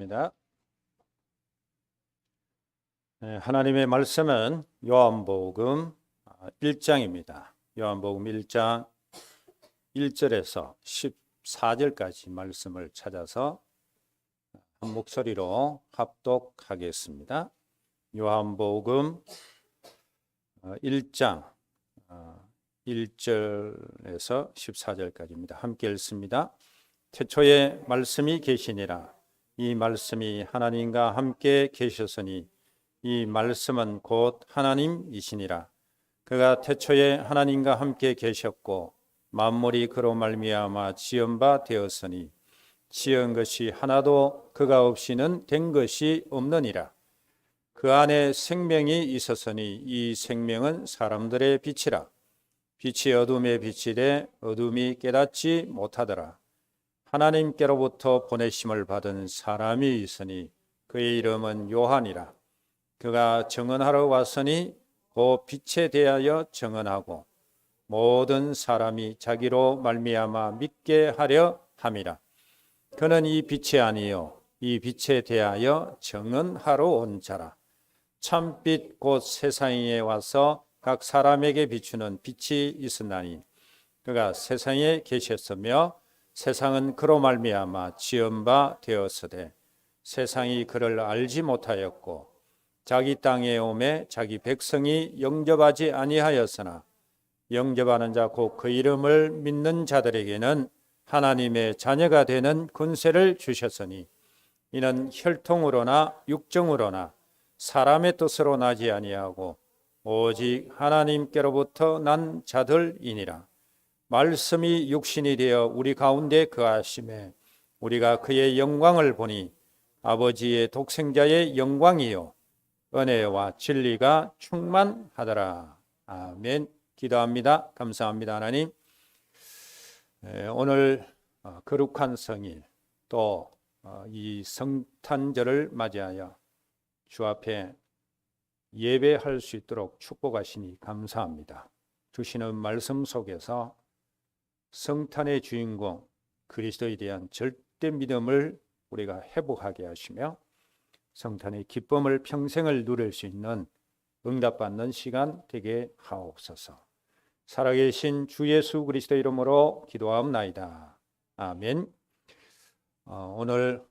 입니다. 하나님의 말씀은 요한복음 1장입니다. 요한복음 1장 1절에서 14절까지 말씀을 찾아서 한 목소리로 합독하겠습니다. 요한복음 1장 1절에서 14절까지입니다. 함께 읽습니다. 태초에 말씀이 계시니라. 이 말씀이 하나님과 함께 계셨으니 이 말씀은 곧 하나님이시니라. 그가 태초에 하나님과 함께 계셨고 만물이 그로 말미암아 지은 바 되었으니 지은 것이 하나도 그가 없이는 된 것이 없느니라. 그 안에 생명이 있었으니 이 생명은 사람들의 빛이라. 빛이 어둠에 비치되 어둠이 깨닫지 못하더라. 하나님께로부터 보내심을 받은 사람이 있으니 그의 이름은 요한이라. 그가 증언하러 왔으니 그 빛에 대하여 증언하고 모든 사람이 자기로 말미암아 믿게 하려 함이라. 그는 이 빛이 아니요 이 빛에 대하여 증언하러 온 자라. 참빛 곧 세상에 와서 각 사람에게 비추는 빛이 있으나니 그가 세상에 계셨으며 세상은 그로 말미암아 지은 바 되었으되 세상이 그를 알지 못하였고 자기 땅에 오매 자기 백성이 영접하지 아니하였으나 영접하는 자 곧 그 이름을 믿는 자들에게는 하나님의 자녀가 되는 권세를 주셨으니 이는 혈통으로나 육정으로나 사람의 뜻으로 나지 아니하고 오직 하나님께로부터 난 자들이니라. 말씀이 육신이 되어 우리 가운데 거하심에 우리가 그의 영광을 보니 아버지의 독생자의 영광이요 은혜와 진리가 충만하더라. 아멘. 기도합니다. 감사합니다. 하나님, 오늘 거룩한 성일 또 이 성탄절을 맞이하여 주 앞에 예배할 수 있도록 축복하시니 감사합니다. 주시는 말씀 속에서 성탄의 주인공 그리스도에 대한 절대 믿음을 우리가 회복하게 하시며 성탄의 기쁨을 평생을 누릴 수 있는 응답받는 시간 되게 하옵소서. 살아계신 주 예수 그리스도 이름으로 기도하옵나이다. 아멘. 오늘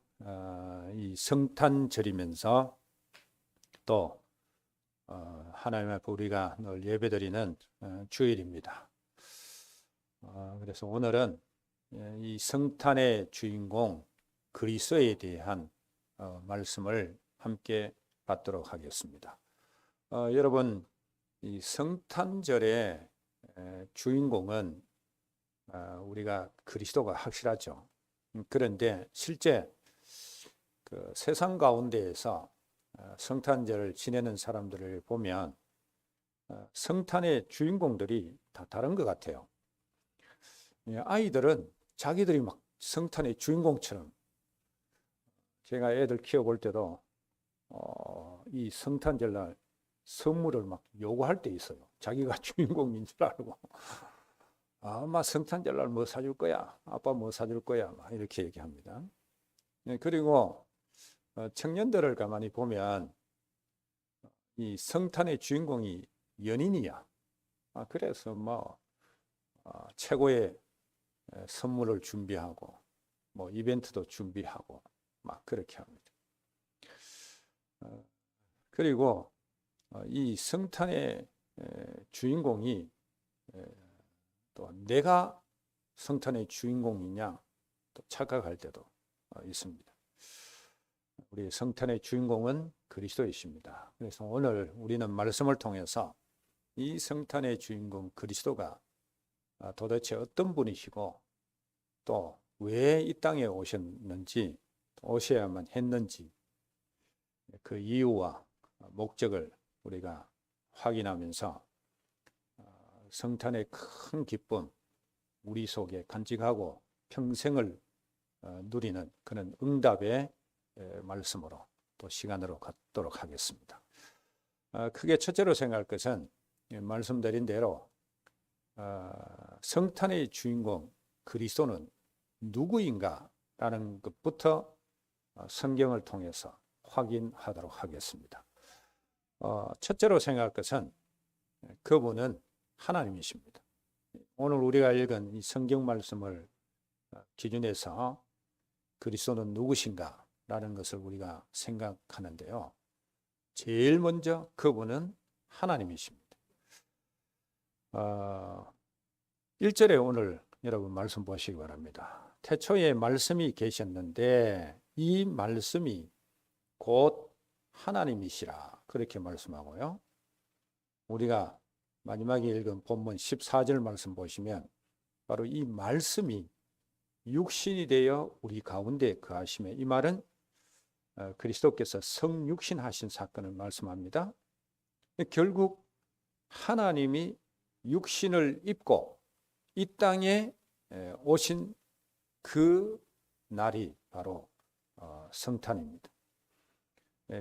이 성탄절이면서 또 하나님 앞에 우리가 늘 예배드리는 주일입니다. 그래서 오늘은 이 성탄의 주인공 그리스도에 대한 말씀을 함께 받도록 하겠습니다. 여러분, 이 성탄절의 주인공은 우리가 그리스도가 확실하죠. 그런데 실제 그 세상 가운데에서 성탄절을 지내는 사람들을 보면 성탄의 주인공들이 다 다른 것 같아요. 아이들은 자기들이 막 성탄의 주인공처럼, 제가 애들 키워볼 때도 이 성탄절날 선물을 막 요구할 때 있어요. 자기가 주인공인 줄 알고 아마 성탄절날 뭐 사줄 거야, 아빠 뭐 사줄 거야, 막 이렇게 얘기합니다. 그리고 청년들을 가만히 보면 이 성탄의 주인공이 연인이야. 그래서 뭐 최고의 선물을 준비하고 뭐 이벤트도 준비하고 막 그렇게 합니다. 그리고 이 성탄의 주인공이 또 내가 성탄의 주인공이냐 또 착각할 때도 있습니다. 우리 성탄의 주인공은 그리스도이십니다. 그래서 오늘 우리는 말씀을 통해서 이 성탄의 주인공 그리스도가 도대체 어떤 분이시고 또 왜 이 땅에 오셨는지, 오셔야만 했는지 그 이유와 목적을 우리가 확인하면서 성탄의 큰 기쁨 우리 속에 간직하고 평생을 누리는 그런 응답의 말씀으로 또 시간으로 갖도록 하겠습니다. 크게 첫째로 생각할 것은 말씀드린 대로 성탄의 주인공 그리스도는 누구인가라는 것부터 성경을 통해서 확인하도록 하겠습니다. 첫째로 생각할 것은 그분은 하나님이십니다. 오늘 우리가 읽은 이 성경 말씀을 기준해서 그리스도는 누구신가 라는 것을 우리가 생각하는데요. 제일 먼저 그분은 하나님이십니다. 1절에 오늘 여러분 말씀 보시기 바랍니다. 태초에 말씀이 계셨는데 이 말씀이 곧 하나님이시라 그렇게 말씀하고요. 우리가 마지막에 읽은 본문 14절 말씀 보시면 바로 이 말씀이 육신이 되어 우리 가운데 거하시며, 이 말은 그리스도께서 성육신 하신 사건을 말씀합니다. 결국 하나님이 육신을 입고 이 땅에 오신 그 날이 바로 성탄입니다.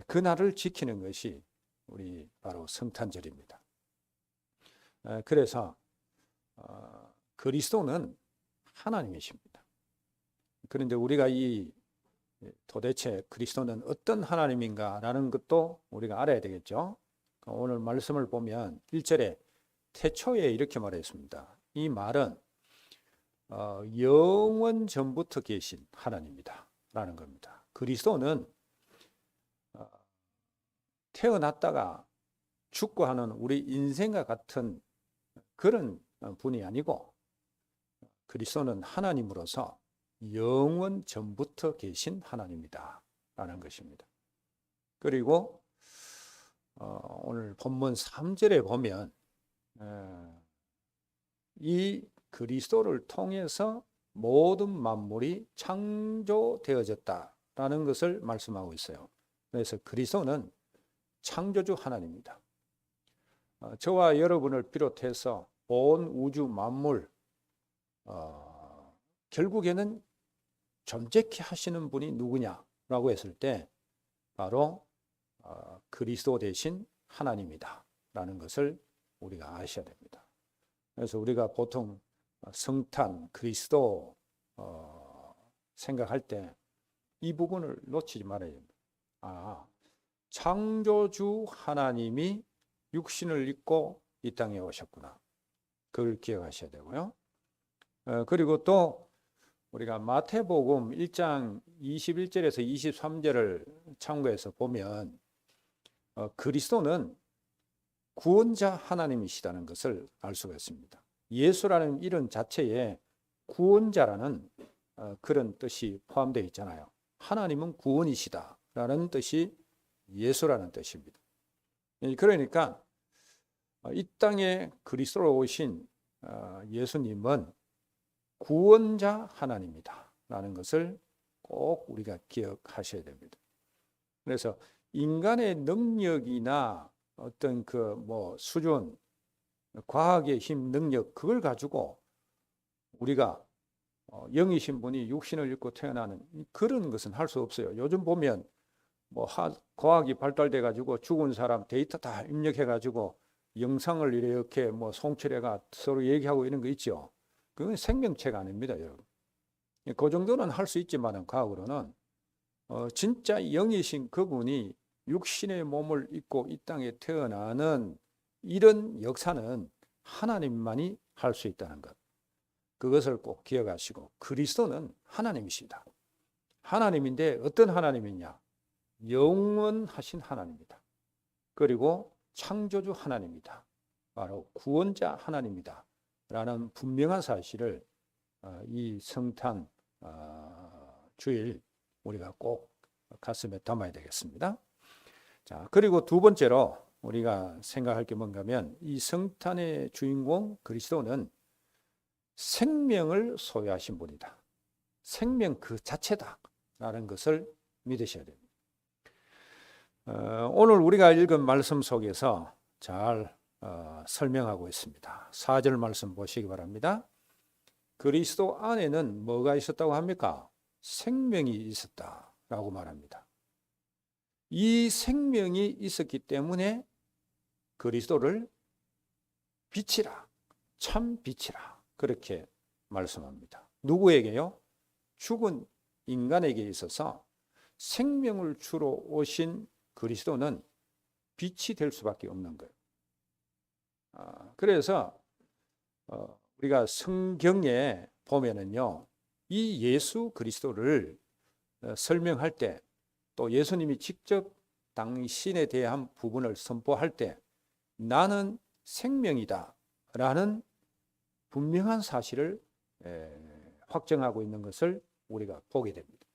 그 날을 지키는 것이 우리 바로 성탄절입니다. 그래서 그리스도는 하나님이십니다. 그런데 우리가 이 도대체 그리스도는 어떤 하나님인가라는 것도 우리가 알아야 되겠죠. 오늘 말씀을 보면 1절에 태초에 이렇게 말했습니다. 이 말은 영원 전부터 계신 하나님이다 라는 겁니다. 그리스도는 태어났다가 죽고 하는 우리 인생과 같은 그런 분이 아니고, 그리스도는 하나님으로서 영원 전부터 계신 하나님이다 라는 것입니다. 그리고 오늘 본문 3절에 보면 이 그리스도를 통해서 모든 만물이 창조되어졌다라는 것을 말씀하고 있어요. 그래서 그리스도는 창조주 하나님입니다. 저와 여러분을 비롯해서 온 우주 만물, 결국에는 존재케 하시는 분이 누구냐라고 했을 때 바로 그리스도 대신 하나님이다 라는 것을 우리가 아셔야 됩니다. 그래서 우리가 보통 성탄, 그리스도 생각할 때 이 부분을 놓치지 말아야 됩니다. 창조주 하나님이 육신을 입고 이 땅에 오셨구나. 그걸 기억하셔야 되고요. 그리고 또 우리가 마태복음 1장 21절에서 23절을 참고해서 보면 그리스도는 구원자 하나님이시다는 것을 알 수가 있습니다. 예수라는 이름 자체에 구원자라는 그런 뜻이 포함되어 있잖아요. 하나님은 구원이시다라는 뜻이 예수라는 뜻입니다. 그러니까 이 땅에 그리스도로 오신 예수님은 구원자 하나님이다 라는 것을 꼭 우리가 기억하셔야 됩니다. 그래서 인간의 능력이나 어떤 수준, 과학의 힘, 능력, 그걸 가지고 우리가 영이신 분이 육신을 입고 태어나는 그런 것은 할 수 없어요. 요즘 보면 과학이 발달돼 가지고 죽은 사람 데이터 다 입력해 가지고 영상을 이렇게 송출해가 서로 얘기하고 이런 거 있죠. 그건 생명체가 아닙니다, 여러분. 그 정도는 할 수 있지만 과학으로는 진짜 영이신 그분이 육신의 몸을 입고 이 땅에 태어나는 이런 역사는 하나님만이 할 수 있다는 것. 그것을 꼭 기억하시고, 그리스도는 하나님이시다. 하나님인데 어떤 하나님이냐? 영원하신 하나님이다. 그리고 창조주 하나님이다. 바로 구원자 하나님이다 라는 분명한 사실을 이 성탄 주일 우리가 꼭 가슴에 담아야 되겠습니다. 자, 그리고 두 번째로 우리가 생각할 게 뭔가 하면 이 성탄의 주인공 그리스도는 생명을 소유하신 분이다. 생명 그 자체다 라는 것을 믿으셔야 됩니다. 오늘 우리가 읽은 말씀 속에서 잘 설명하고 있습니다. 4절 말씀 보시기 바랍니다. 그리스도 안에는 뭐가 있었다고 합니까? 생명이 있었다라고 말합니다. 이 생명이 있었기 때문에 그리스도를 빛이라, 참 빛이라 그렇게 말씀합니다. 누구에게요? 죽은 인간에게 있어서 생명을 주러 오신 그리스도는 빛이 될 수밖에 없는 거예요. 그래서 우리가 성경에 보면은요, 이 예수 그리스도를 설명할 때, 또 예수님이 직접 당신에 대한 부분을 선포할 때 나는 생명이다 라는 분명한 사실을 확정하고 있는 것을 우리가 보게 됩니다.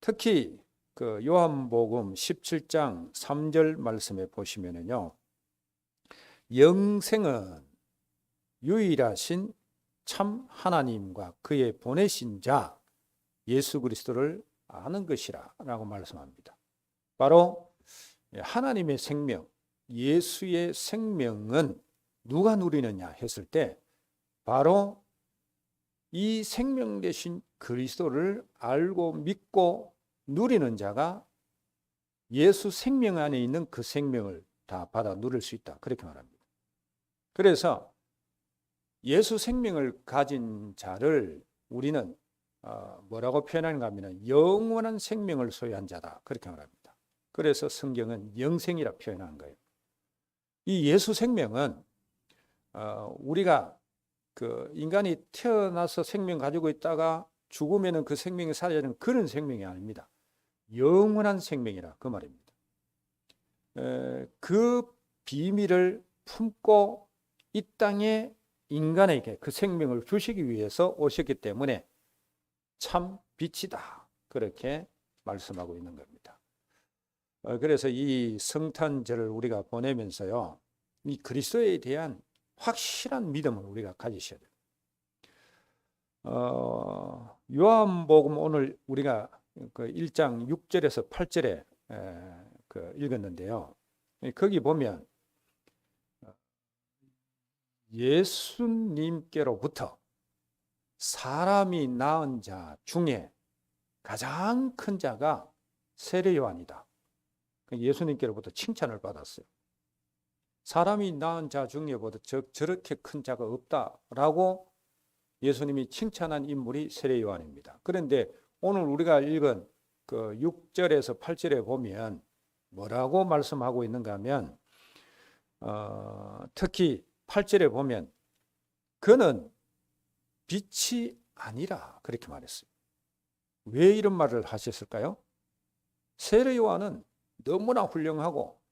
특히 그 요한복음 17장 3절 말씀에 보시면은요, 영생은 유일하신 참 하나님과 그의 보내신 자 예수 그리스도를 아는 것이라 라고 말씀합니다. 바로 하나님의 생명, 예수의 생명은 누가 누리느냐 했을 때 바로 이 생명 되신 그리스도를 알고 믿고 누리는 자가 예수 생명 안에 있는 그 생명을 다 받아 누릴 수 있다, 그렇게 말합니다. 그래서 예수 생명을 가진 자를 우리는 뭐라고 표현하는가 하면 영원한 생명을 소유한 자다, 그렇게 말합니다. 그래서 성경은 영생이라 표현한 거예요. 이 예수 생명은 우리가 그 인간이 태어나서 생명 가지고 있다가 죽으면 그 생명이 사라지는 그런 생명이 아닙니다. 영원한 생명이라 그 말입니다. 그 비밀을 품고 이 땅에 인간에게 그 생명을 주시기 위해서 오셨기 때문에 참 빛이다, 그렇게 말씀하고 있는 겁니다. 그래서 이 성탄절을 우리가 보내면서요, 이 그리스도에 대한 확실한 믿음을 우리가 가지셔야 돼요. 요한복음 오늘 우리가 그 1장 6절에서 8절에 읽었는데요. 거기 보면 예수님께로부터 사람이 낳은 자 중에 가장 큰 자가 세례 요한이다. 예수님께로부터 칭찬을 받았어요. 사람이 낳은 자 중에보다 저렇게 큰 자가 없다라고 예수님이 칭찬한 인물이 세례 요한입니다. 그런데 오늘 우리가 읽은 그 6절에서 8절에 보면 뭐라고 말씀하고 있는가 하면 특히 8절에 보면 그는 빛이 아니라 그렇게 말했어요. 왜 이런 말을 하셨을까요? 세례 요한은 너무나 훌륭하고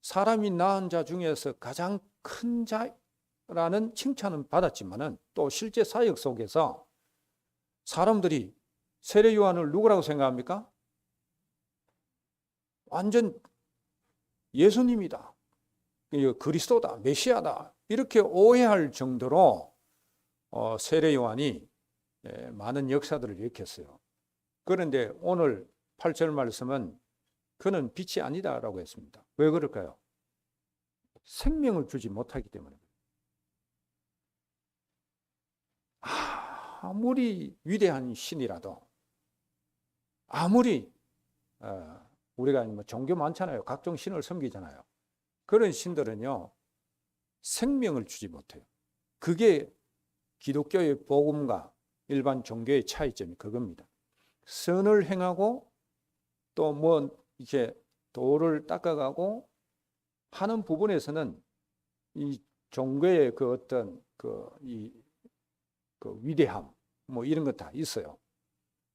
사람이 낳은 자 중에서 가장 큰 자라는 칭찬은 받았지만은 또 실제 사역 속에서 사람들이 세례 요한을 누구라고 생각합니까? 완전 예수님이다, 그리스도다, 메시아다, 이렇게 오해할 정도로 세례 요한이 많은 역사들을 일으켰어요. 그런데 오늘 8절 말씀은 그는 빛이 아니다라고 했습니다. 왜 그럴까요? 생명을 주지 못하기 때문에. 아무리 위대한 신이라도, 아무리 우리가 뭐 종교 많잖아요. 각종 신을 섬기잖아요. 그런 신들은요, 생명을 주지 못해요. 그게 기독교의 복음과 일반 종교의 차이점이 그겁니다. 선을 행하고 또 뭐 이렇게 도를 닦아가고 하는 부분에서는 이 종교의 그 어떤 그 위대함 뭐 이런 것 다 있어요.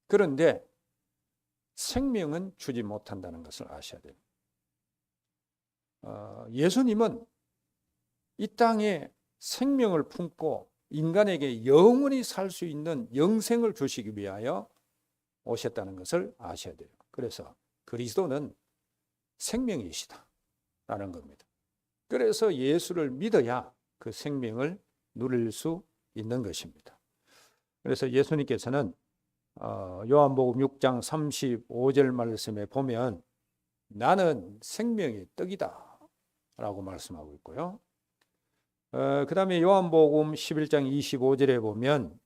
그런데 생명은 주지 못한다는 것을 아셔야 돼요. 예수님은 이 땅에 생명을 품고 인간에게 영원히 살 수 있는 영생을 주시기 위하여 오셨다는 것을 아셔야 돼요. 그래서 그리스도는 생명이시다라는 겁니다. 그래서 예수를 믿어야 그 생명을 누릴 수 있는 것입니다. 그래서 예수님께서는 요한복음 6장 35절 말씀에 보면 나는 생명의 떡이다 라고 말씀하고 있고요. 그 다음에 요한복음 11장 25절에 보면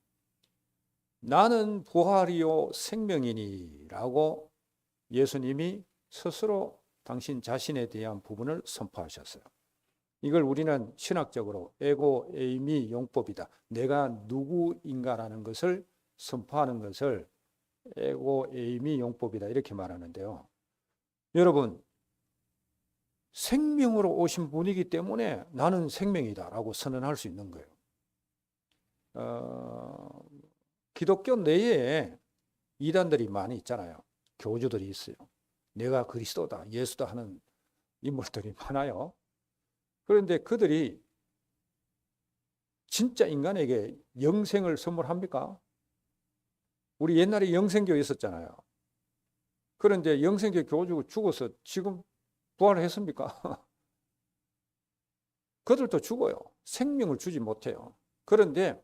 나는 부활이요 생명이니 라고 예수님이 스스로 당신 자신에 대한 부분을 선포하셨어요. 이걸 우리는 신학적으로 에고 에이미 용법이다, 내가 누구인가라는 것을 선포하는 것을 에고 에이미 용법이다 이렇게 말하는데요. 여러분, 생명으로 오신 분이기 때문에 나는 생명이다라고 선언할 수 있는 거예요. 기독교 내에 이단들이 많이 있잖아요. 교주들이 있어요. 내가 그리스도다, 예수다 하는 인물들이 많아요. 그런데 그들이 진짜 인간에게 영생을 선물합니까? 우리 옛날에 영생교 있었잖아요. 그런데 영생교 교주가 죽어서 지금 부활했습니까? 그들도 죽어요. 생명을 주지 못해요. 그런데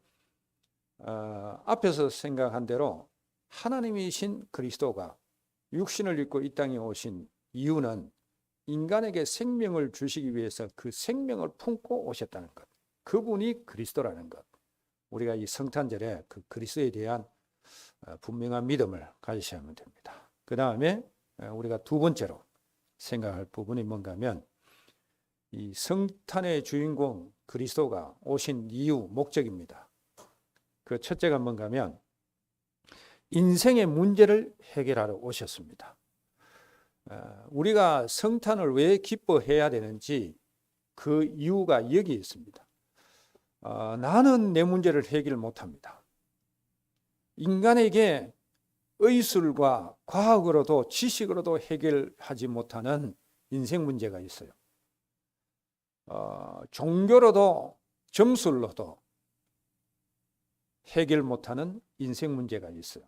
앞에서 생각한 대로 하나님이신 그리스도가 육신을 입고 이 땅에 오신 이유는 인간에게 생명을 주시기 위해서 그 생명을 품고 오셨다는 것. 그분이 그리스도라는 것. 우리가 이 성탄절에 그 그리스도에 대한 분명한 믿음을 가지셔야 하면 됩니다. 그 다음에 우리가 두 번째로 생각할 부분이 뭔가 하면 이 성탄의 주인공 그리스도가 오신 이유, 목적입니다. 그 첫째가 뭔가 하면 인생의 문제를 해결하러 오셨습니다. 우리가 성탄을 왜 기뻐해야 되는지 그 이유가 여기 있습니다. 나는 내 문제를 해결 못합니다. 인간에게 의술과 과학으로도 지식으로도 해결하지 못하는 인생 문제가 있어요. 종교로도 점술로도 해결 못하는 인생 문제가 있어요.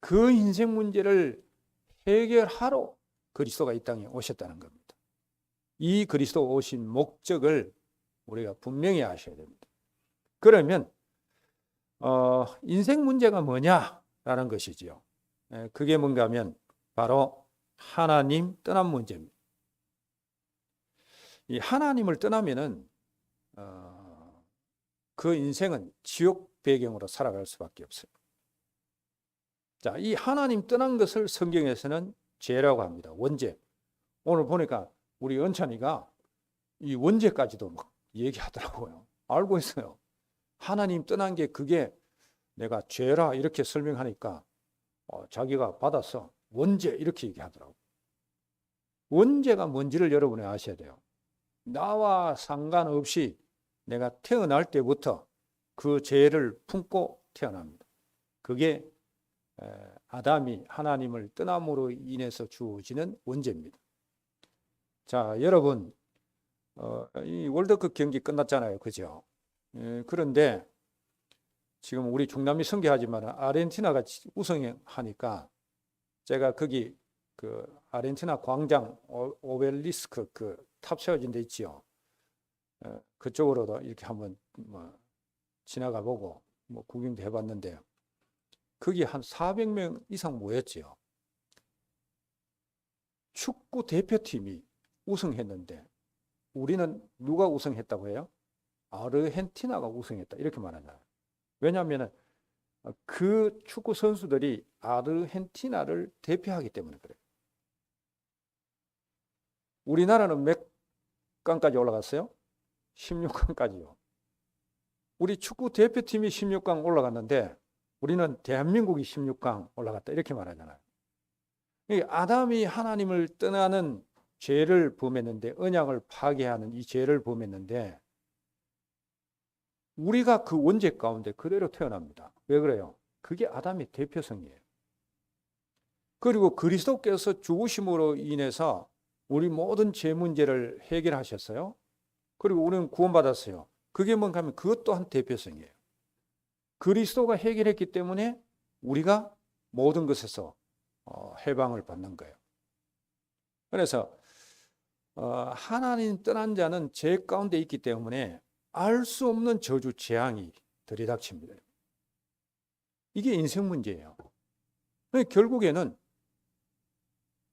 그 인생 문제를 해결하러 그리스도가 이 땅에 오셨다는 겁니다. 이 그리스도 오신 목적을 우리가 분명히 아셔야 됩니다. 그러면 인생 문제가 뭐냐라는 것이지요. 그게 뭔가 하면 바로 하나님 떠난 문제입니다. 이 하나님을 떠나면은 그 인생은 지옥 배경으로 살아갈 수밖에 없어요. 자, 이 하나님 떠난 것을 성경에서는 죄라고 합니다. 원죄. 오늘 보니까 우리 은찬이가 이 원죄까지도 막 얘기하더라고요. 알고 있어요. 하나님 떠난 게 그게 내가 죄라 이렇게 설명하니까 자기가 받아서 원죄 이렇게 얘기하더라고요. 원죄가 뭔지를 여러분이 아셔야 돼요. 나와 상관없이 내가 태어날 때부터 그 죄를 품고 태어납니다. 그게 아담이 하나님을 떠남으로 인해서 주어지는 원죄입니다. 자, 여러분, 이 월드컵 경기 끝났잖아요. 그죠? 그런데 지금 우리 중남미 선교하지만 아르헨티나가 우승하니까 제가 거기 그 아르헨티나 광장 오벨리스크 그 탑 세워진 데 있지요. 그쪽으로도 이렇게 한번 지나가 보고 구경도 해봤는데 거기 한 400명 이상 모였지요. 축구 대표팀이 우승했는데 우리는 누가 우승했다고 해요? 아르헨티나가 우승했다 이렇게 말하잖아요. 왜냐하면 그 축구 선수들이 아르헨티나를 대표하기 때문에 그래요. 우리나라는 몇 강까지 올라갔어요? 16강까지요. 우리 축구 대표팀이 16강 올라갔는데 우리는 대한민국이 16강 올라갔다 이렇게 말하잖아요. 아담이 하나님을 떠나는 죄를 범했는데 언약을 파괴하는 이 죄를 범했는데 우리가 그 원죄 가운데 그대로 태어납니다. 왜 그래요? 그게 아담의 대표성이에요. 그리고 그리스도께서 죽으심으로 인해서 우리 모든 죄 문제를 해결하셨어요. 그리고 우리는 구원받았어요. 그게 뭔가 하면 그것 또한 대표성이에요. 그리스도가 해결했기 때문에 우리가 모든 것에서 해방을 받는 거예요. 그래서 하나님 떠난 자는 죄 가운데 있기 때문에 알 수 없는 저주 재앙이 들이닥칩니다. 이게 인생 문제예요. 결국에는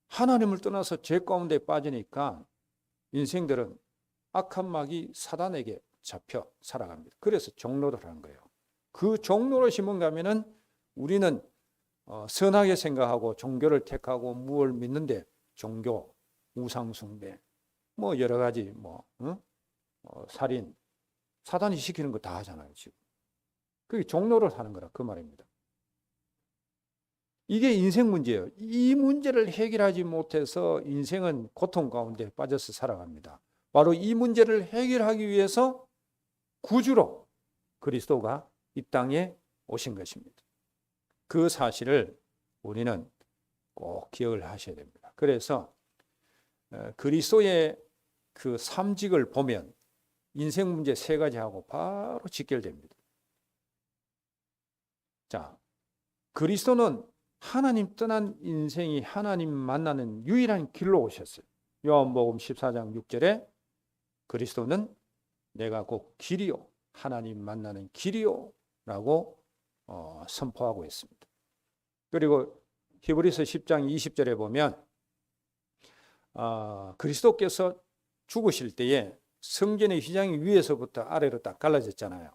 하나님을 떠나서 죄 가운데 빠지니까 인생들은 악한 마귀 사단에게 잡혀 살아갑니다. 그래서 종로를 하는 거예요. 그 종로릇이 뭔가 하면은 우리는 선하게 생각하고 종교를 택하고 무엇을 믿는데 종교, 우상숭배, 여러 가지 살인, 사단이 시키는 거 다 하잖아요, 지금. 그게 종로를 사는 거라 그 말입니다. 이게 인생 문제예요. 이 문제를 해결하지 못해서 인생은 고통 가운데 빠져서 살아갑니다. 바로 이 문제를 해결하기 위해서 구주로 그리스도가 이 땅에 오신 것입니다. 그 사실을 우리는 꼭 기억을 하셔야 됩니다. 그래서 그리스도의 그 삼직을 보면 인생 문제 세 가지하고 바로 직결됩니다. 자, 그리스도는 하나님 떠난 인생이 하나님 만나는 유일한 길로 오셨어요. 요한복음 14장 6절에 그리스도는 내가 곧 길이요 하나님 만나는 길이요 라고 선포하고 있습니다. 그리고 히브리서 10장 20절에 보면 그리스도께서 죽으실 때에 성전의 휘장이 위에서부터 아래로 딱 갈라졌잖아요.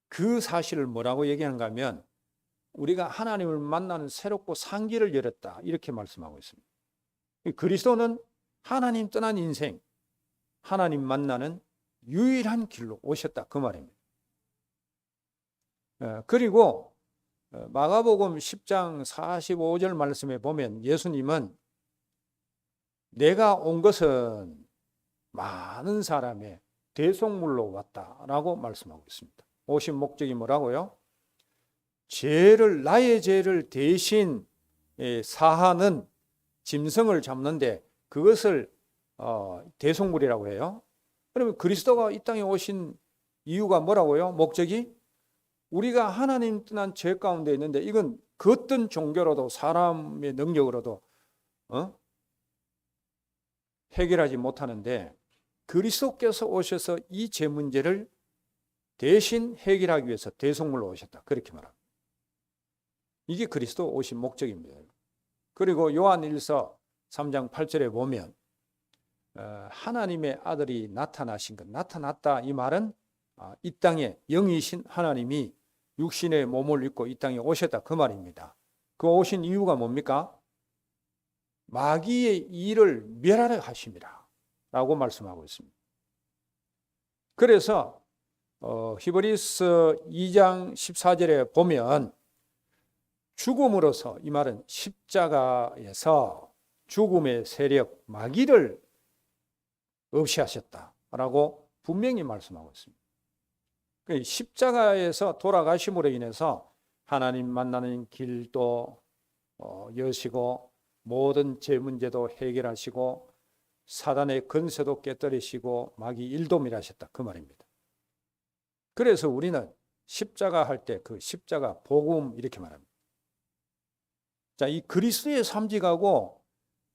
그 사실을 뭐라고 얘기하는가 하면 우리가 하나님을 만나는 새롭고 산 길을 열었다 이렇게 말씀하고 있습니다. 그리스도는 하나님 떠난 인생, 하나님 만나는 유일한 길로 오셨다 그 말입니다. 그리고 마가복음 10장 45절 말씀에 보면 예수님은 내가 온 것은 많은 사람의 대속물로 왔다라고 말씀하고 있습니다. 오신 목적이 뭐라고요? 나의 죄를 대신 사하는 짐승을 잡는데 그것을 대속물이라고 해요. 그러면 그리스도가 이 땅에 오신 이유가 뭐라고요? 목적이 우리가 하나님 떠난 죄 가운데 있는데 이건 그 어떤 종교로도 사람의 능력으로도 해결하지 못하는데 그리스도께서 오셔서 이 죄 문제를 대신 해결하기 위해서 대속물로 오셨다 그렇게 말합니다. 이게 그리스도 오신 목적입니다. 그리고 요한일서 3장 8절에 보면 하나님의 아들이 나타났다 이 말은 이 땅에 영이신 하나님이 육신의 몸을 입고 이 땅에 오셨다 그 말입니다. 그 오신 이유가 뭡니까? 마귀의 일을 멸하려 하심이라 라고 말씀하고 있습니다. 그래서 히브리서 2장 14절에 보면 죽음으로써 이 말은 십자가에서 죽음의 세력 마귀를 없이 하셨다라고 분명히 말씀하고 있습니다. 십자가에서 돌아가심으로 인해서 하나님 만나는 길도 여시고 모든 죄 문제도 해결하시고 사단의 건세도 깨뜨리시고 마귀 일도 멸하셨다 그 말입니다. 그래서 우리는 십자가 할 때 그 십자가 복음 이렇게 말합니다. 자, 이 그리스도의 삼직하고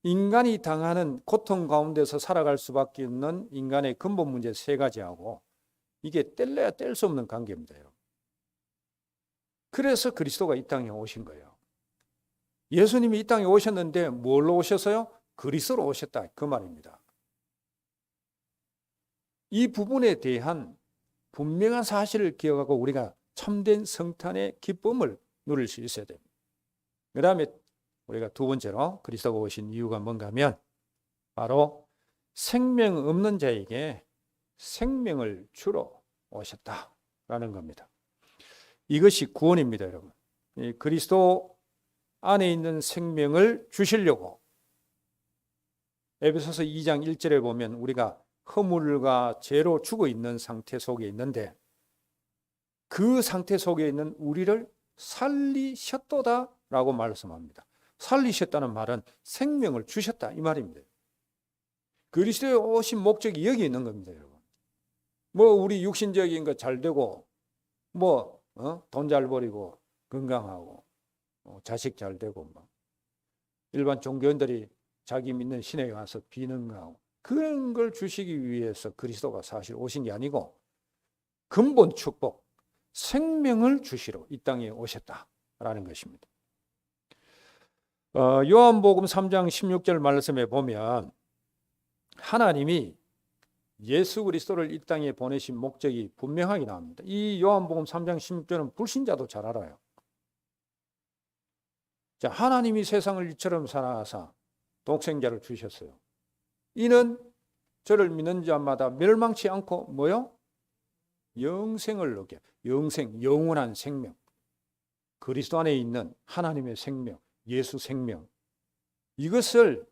인간이 당하는 고통 가운데서 살아갈 수밖에 없는 인간의 근본 문제 세 가지하고 이게 뗄래야 뗄 수 없는 관계입니다. 여러분. 그래서 그리스도가 이 땅에 오신 거예요. 예수님이 이 땅에 오셨는데 뭘로 오셨어요? 그리스도로 오셨다 그 말입니다. 이 부분에 대한 분명한 사실을 기억하고 우리가 참된 성탄의 기쁨을 누릴 수 있어야 됩니다. 그 다음에 우리가 두 번째로 그리스도가 오신 이유가 뭔가 하면 바로 생명 없는 자에게 생명을 주러 오셨다라는 겁니다. 이것이 구원입니다, 여러분. 이 그리스도 안에 있는 생명을 주시려고 에베소서 2장 1절에 보면 우리가 허물과 죄로 죽어 있는 상태 속에 있는데 그 상태 속에 있는 우리를 살리셨도다라고 말씀합니다. 살리셨다는 말은 생명을 주셨다 이 말입니다. 그리스도에 오신 목적이 여기 있는 겁니다, 여러분. 뭐 우리 육신적인 거 잘 되고 뭐 돈 잘 벌이고 건강하고 자식 잘 되고 뭐 일반 종교인들이 자기 믿는 신에 가서 비능하고 그런 걸 주시기 위해서 그리스도가 사실 오신 게 아니고 근본 축복, 생명을 주시러 이 땅에 오셨다라는 것입니다. 요한복음 3장 16절 말씀에 보면 하나님이 예수 그리스도를 이 땅에 보내신 목적이 분명하게 나옵니다. 이 요한복음 3장 16절은 불신자도 잘 알아요. 자, 하나님이 세상을 이처럼 사랑하사 독생자를 주셨어요. 이는 저를 믿는 자마다 멸망치 않고 뭐요? 영생을 얻게, 영생, 영원한 생명, 그리스도 안에 있는 하나님의 생명, 예수 생명, 이것을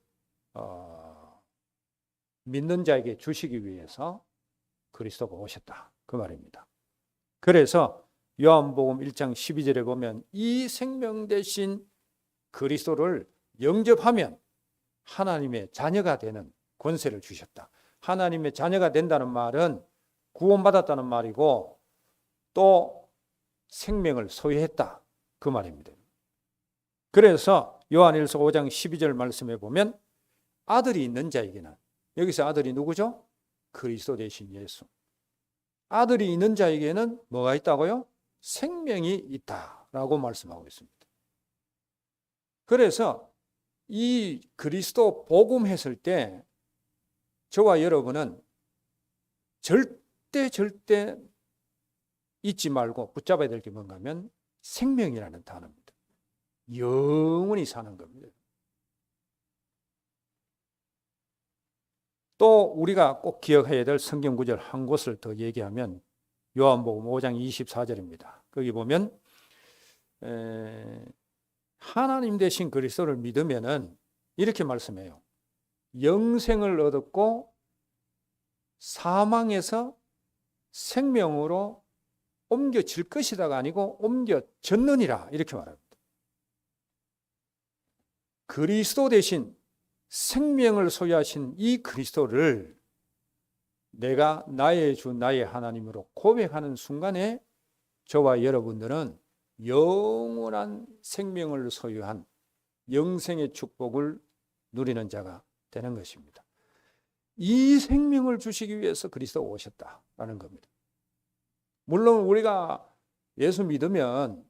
믿는 자에게 주시기 위해서 그리스도가 오셨다, 그 말입니다. 그래서 요한복음 1장 12절에 보면 이 생명 대신 그리스도를 영접하면 하나님의 자녀가 되는 권세를 주셨다. 하나님의 자녀가 된다는 말은 구원받았다는 말이고 또 생명을 소유했다, 그 말입니다. 그래서 요한일서 5장 12절 말씀에 보면 아들이 있는 자에게는, 여기서 아들이 누구죠? 그리스도 대신 예수. 아들이 있는 자에게는 뭐가 있다고요? 생명이 있다라고 말씀하고 있습니다. 그래서 이 그리스도 복음했을 때 저와 여러분은 절대 잊지 말고 붙잡아야 될 게 뭔가 하면 생명이라는 단어입니다. 영원히 사는 겁니다. 또 우리가 꼭 기억해야 될 성경 구절 한 곳을 더 얘기하면 요한복음 5장 24절입니다. 거기 보면 하나님 되신 그리스도를 믿으면은 이렇게 말씀해요. 영생을 얻었고 사망에서 생명으로 옮겨질 것이다가 아니고 옮겨졌느니라, 이렇게 말합니다. 그리스도 대신 생명을 소유하신 이 그리스도를 내가 나의 주 나의 하나님으로 고백하는 순간에 저와 여러분들은 영원한 생명을 소유한 영생의 축복을 누리는 자가 되는 것입니다. 이 생명을 주시기 위해서 그리스도가 오셨다라는 겁니다. 물론 우리가 예수 믿으면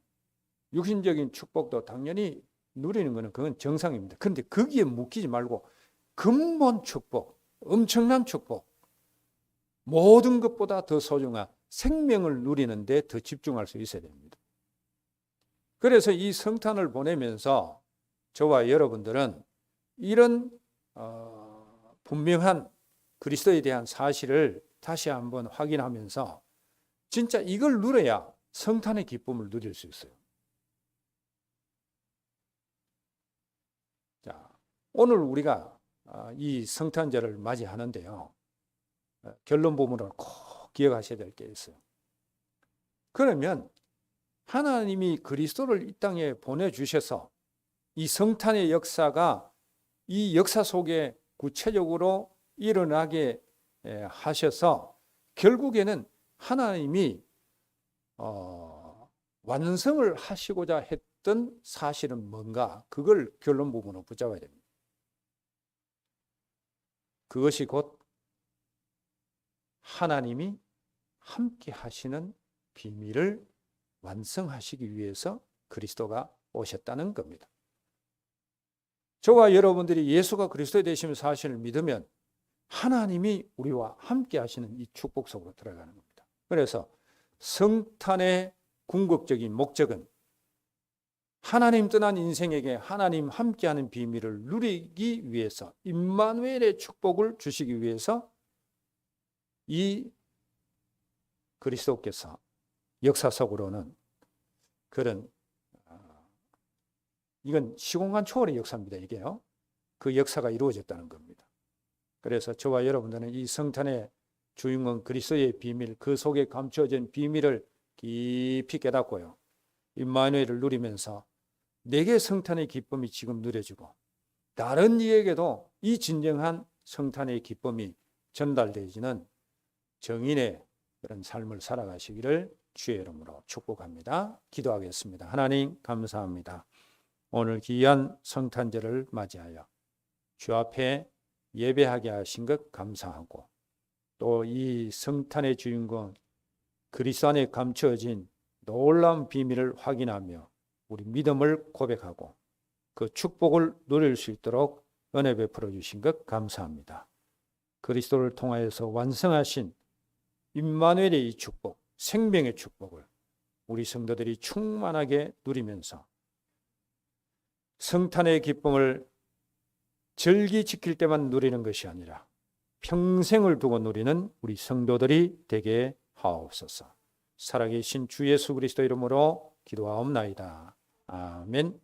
육신적인 축복도 당연히 누리는 것은 그건 정상입니다. 그런데 거기에 묶이지 말고 근본 축복, 엄청난 축복, 모든 것보다 더 소중한 생명을 누리는 데 더 집중할 수 있어야 됩니다. 그래서 이 성탄을 보내면서 저와 여러분들은 이런 분명한 그리스도에 대한 사실을 다시 한번 확인하면서 진짜 이걸 누려야 성탄의 기쁨을 누릴 수 있어요. 자, 오늘 우리가 이 성탄절을 맞이하는데요. 결론 부분을 꼭 기억하셔야 될 게 있어요. 그러면 하나님이 그리스도를 이 땅에 보내주셔서 이 성탄의 역사가 이 역사 속에 구체적으로 일어나게 하셔서 결국에는 하나님이 완성을 하시고자 했던 사실은 뭔가, 그걸 결론 부분으로 붙잡아야 됩니다. 그것이 곧 하나님이 함께 하시는 비밀을 완성하시기 위해서 그리스도가 오셨다는 겁니다. 저와 여러분들이 예수가 그리스도 되시는 사실을 믿으면 하나님이 우리와 함께 하시는 이 축복 속으로 들어가는 겁니다. 그래서 성탄의 궁극적인 목적은 하나님 떠난 인생에게 하나님 함께하는 비밀을 누리기 위해서, 임마누엘의 축복을 주시기 위해서 이 그리스도께서 역사 속으로는 그런 이건 시공간 초월의 역사입니다. 이게요. 그 역사가 이루어졌다는 겁니다. 그래서 저와 여러분들은 이 성탄의 주인공 그리스도의 비밀, 그 속에 감춰진 비밀을 깊이 깨닫고요. 임마누엘을 누리면서 내게 성탄의 기쁨이 지금 누려지고 다른 이에게도 이 진정한 성탄의 기쁨이 전달되어지는 정인의 그런 삶을 살아가시기를 주의 이름으로 축복합니다. 기도하겠습니다. 하나님 감사합니다. 오늘 귀한 성탄절을 맞이하여 주 앞에 예배하게 하신 것 감사하고, 또 이 성탄의 주인공 그리스도 안에 감추어진 놀라운 비밀을 확인하며 우리 믿음을 고백하고 그 축복을 누릴 수 있도록 은혜 베풀어 주신 것 감사합니다. 그리스도를 통하여서 완성하신 임마누엘의 이 축복, 생명의 축복을 우리 성도들이 충만하게 누리면서 성탄의 기쁨을 절기 지킬 때만 누리는 것이 아니라 평생을 두고 누리는 우리 성도들이 되게 하옵소서. 살아계신 주 예수 그리스도 이름으로 기도하옵나이다. 아멘.